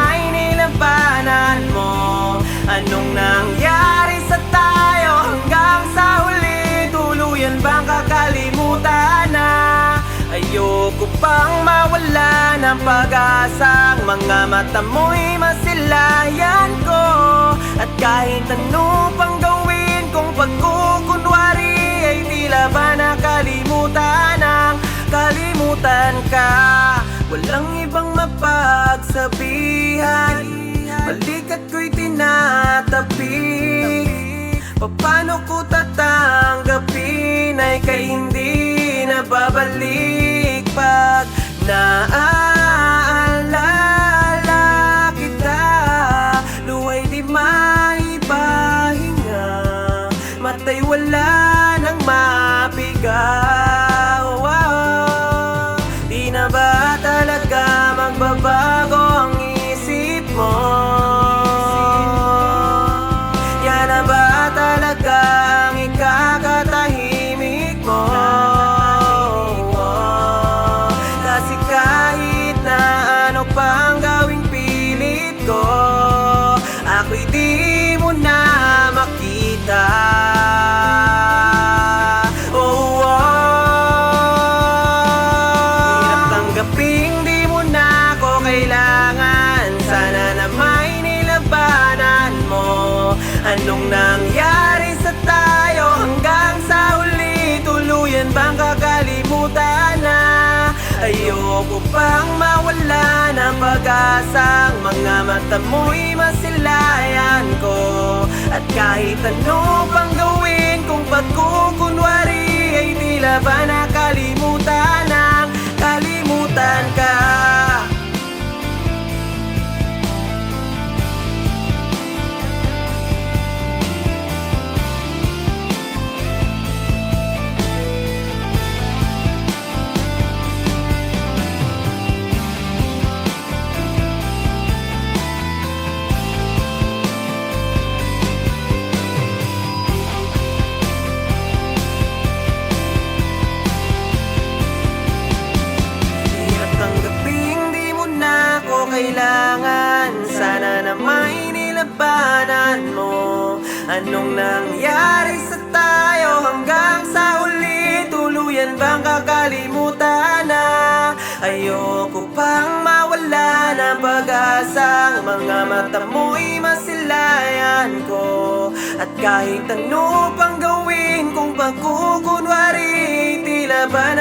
may nilabanan mo? Anong nangyari sa tayo hanggang sa huli? Tuluyan bang kakalimutan na? Ayoko pang mawala ng pag-asang mga mata mo'y masilayan ko. At kahit ano pang gawin kong pagkukunwari, ay tila ba nakalimutan ang kalimutan ka. Walang ibang mapagsabihan, balikat ko'y tinatabi. Paano ko tatanggapin ay kay hindi na babalik pag naaalala kita. Luwa'y di maipahinga, mata'y wala nang mapigaw. Di na ba talaga magbabago ang isip mo? Yan na ba talaga ang ikakatahimik mo? Kasi kahit na ano pang gawing pilit ko, ako'y di mo na makita. Hirap tanggaping di mo na ako kailangan. Sana na may nilabanan mo. Anong nangyari sa tayo hanggang sa huli? Tuluyan bang kakalimutan na? Ayoko pang mawala ng pag-asang mga mata mo'y masilayan ko. At kahit ano pang gawin kung pagkukunwari, ay tila ba nakalimutan ang kalimutan ka. Kailangan, sana na may nilabanan mo. Anong nangyari sa tayo hanggang sa huli? Tuluyan bang kakalimutan na? Ayoko pang mawala ng pag-asang mga mata mo'y masilayan ko. At kahit ano pang gawin kung pagkukunwari, tila ba